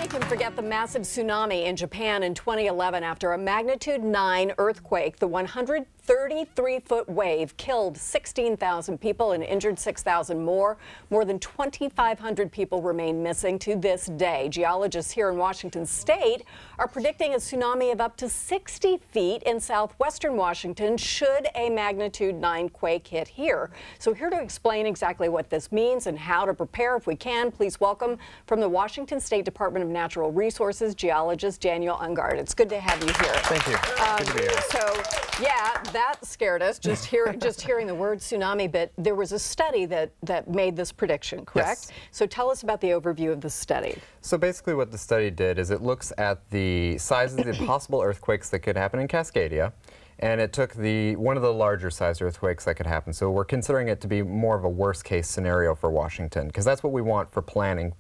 can forget the massive tsunami in Japan in 2011 after a magnitude 9 earthquake. The 133-foot wave killed 16,000 people and injured 6,000 more. More than 2,500 people remain missing to this day. Geologists here in Washington State are predicting a tsunami of up to 60 feet in southwestern Washington should a magnitude 9 quake hit here. So here to explain exactly what this means and how to prepare if we can, please welcome from the Washington State Department of Natural Resources, Geologist Daniel Eungard. It's good to have you here. Thank you. Good to be here. So, yeah, that scared us, just hearing the word tsunami, but there was a study that made this prediction, correct? Yes. So tell us about the overview of the study. So basically what the study did is it looks at the size of the possible earthquakes that could happen in Cascadia, and it took one of the larger sized earthquakes that could happen. So we're considering it to be more of a worst case scenario for Washington, because that's what we want for planning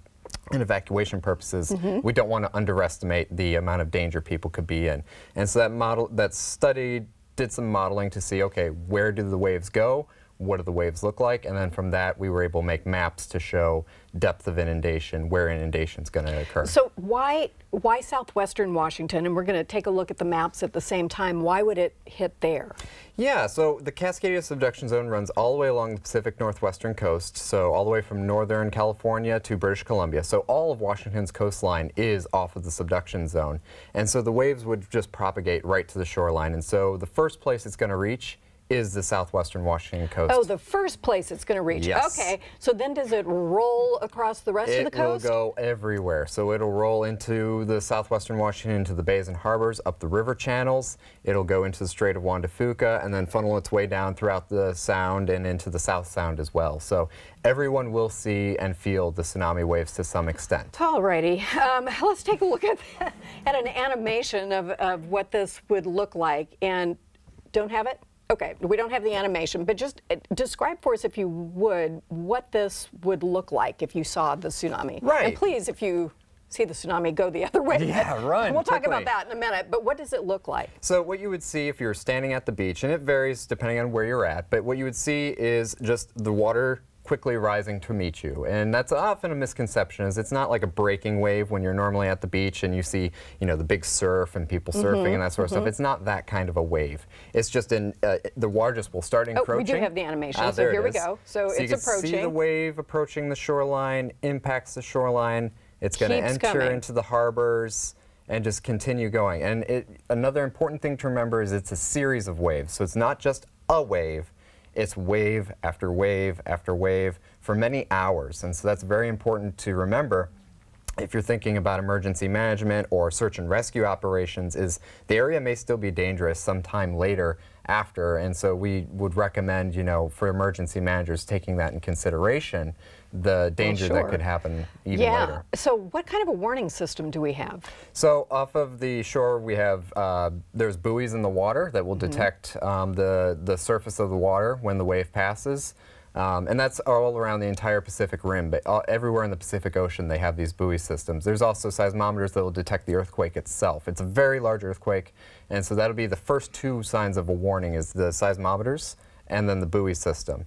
and evacuation purposes. We don't want to underestimate the amount of danger people could be in. And so that study did some modeling to see, okay, where do the waves go? What do the waves look like? And then from that, we were able to make maps to show depth of inundation, where inundation is going to occur. So why southwestern Washington? And we're going to take a look at the maps at the same time. Why would it hit there? Yeah, so the Cascadia subduction zone runs all the way along the Pacific Northwestern coast, so all the way from northern California to British Columbia. So all of Washington's coastline is off of the subduction zone. And so the waves would just propagate right to the shoreline. And so the first place it's going to reach is the southwestern Washington coast. Oh, the first place it's going to reach. Yes. Okay, so then does it roll across the rest of the coast? It will go everywhere. So it'll roll into the southwestern Washington, into the bays and harbors, up the river channels. It'll go into the Strait of Juan de Fuca and then funnel its way down throughout the Sound and into the South Sound as well. So everyone will see and feel the tsunami waves to some extent. Alrighty, let's take a look at an animation of what this would look like. And don't have it? Okay, we don't have the animation, but just describe for us, if you would, what this would look like if you saw the tsunami. Right. And please, if you see the tsunami, go the other way. Yeah, run. We'll talk quickly about that in a minute, but what does it look like? So what you would see if you're standing at the beach, and it varies depending on where you're at, but what you would see is just the water quickly rising to meet you. And that's often a misconception, is it's not like a breaking wave when you're normally at the beach and you see, you know, the big surf and people surfing and that sort of stuff. It's not that kind of a wave. It's just the water just will start encroaching. Oh, we do have the animation, so here we go. So it's you can approaching. See the wave approaching the shoreline, impacts the shoreline. It's going to enter into the harbors and just continue going. And another important thing to remember is it's a series of waves. So it's not just a wave. It's wave after wave after wave for many hours. And so that's very important to remember if you're thinking about emergency management or search and rescue operations, is the area may still be dangerous sometime later after. And so we would recommend, you know, for emergency managers taking that in consideration, the danger that could happen even later. So what kind of a warning system do we have? So off of the shore we have, there's buoys in the water that will detect the surface of the water when the wave passes. And that's all around the entire Pacific Rim, but everywhere in the Pacific Ocean they have these buoy systems. There's also seismometers that will detect the earthquake itself. It's a very large earthquake, and so that'll be the first two signs of a warning, is the seismometers and then the buoy system.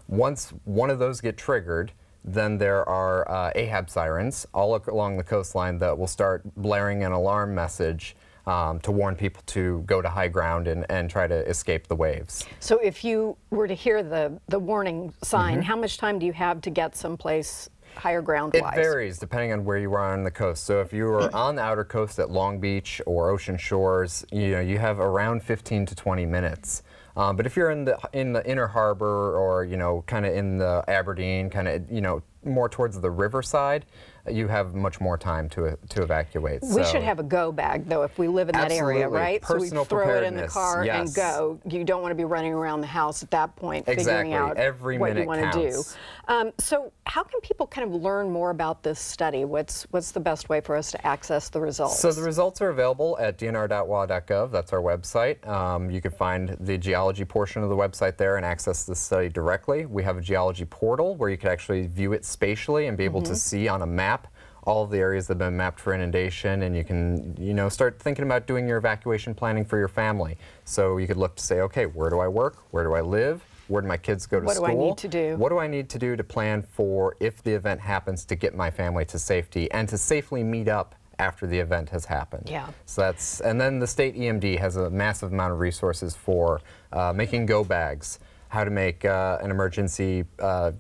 Once one of those get triggered, then there are AHAB sirens all along the coastline that will start blaring an alarm message to warn people to go to high ground and try to escape the waves. So if you were to hear the warning sign, how much time do you have to get someplace higher ground-wise? It varies depending on where you are on the coast. So if you are on the outer coast at Long Beach or Ocean Shores, you know, you have around 15 to 20 minutes. But if you're in the inner harbor, or, you know, kind of in the Aberdeen, kind of, you know, more towards the riverside, you have much more time to evacuate. We should have a go bag, though, if we live in that area, right? Personal so we throw it in the car and go. You don't want to be running around the house at that point, figuring out what you want to do. So how can people kind of learn more about this study? What's the best way for us to access the results? So the results are available at dnr.wa.gov. That's our website. You can find the geology portion of the website there and access the study directly. We have a geology portal where you can actually view it spatially and be able to see on a map all of the areas that have been mapped for inundation, and you can, you know, start thinking about doing your evacuation planning for your family. So you could look to say, okay, where do I work? Where do I live? Where do my kids go to school? What do I need to do? What do I need to do to plan for if the event happens to get my family to safety and to safely meet up after the event has happened. Yeah. So that's, and then the state EMD has a massive amount of resources for making go bags, how to make an emergency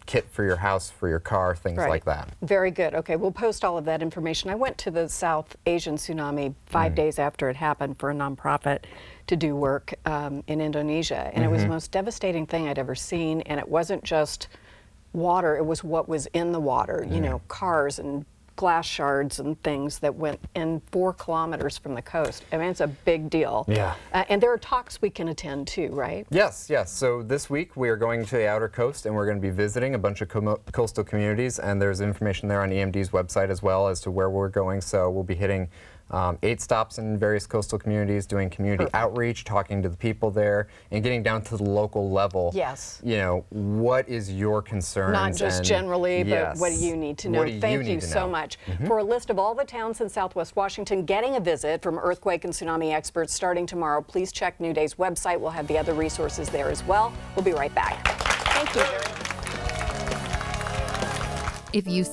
kit for your house, for your car, things like that. Very good. Okay, we'll post all of that information. I went to the South Asian tsunami 5 days after it happened for a nonprofit to do work in Indonesia, and it was the most devastating thing I'd ever seen, and it wasn't just water, it was what was in the water, you know, cars and glass shards and things that went in 4 kilometers from the coast. I mean, it's a big deal. Yeah. And there are talks we can attend too, right? Yes, yes. So this week we are going to the outer coast and we're going to be visiting a bunch of coastal communities, and there's information there on EMD's website as well as to where we're going. So we'll be hitting 8 stops in various coastal communities, doing community outreach, talking to the people there, and getting down to the local level. Yes. You know, what is your concern? Not just generally, but what do you need to know? Thank you so much. For a list of all the towns in Southwest Washington getting a visit from earthquake and tsunami experts starting tomorrow, please check New Day's website. We'll have the other resources there as well. We'll be right back. Thank you. If you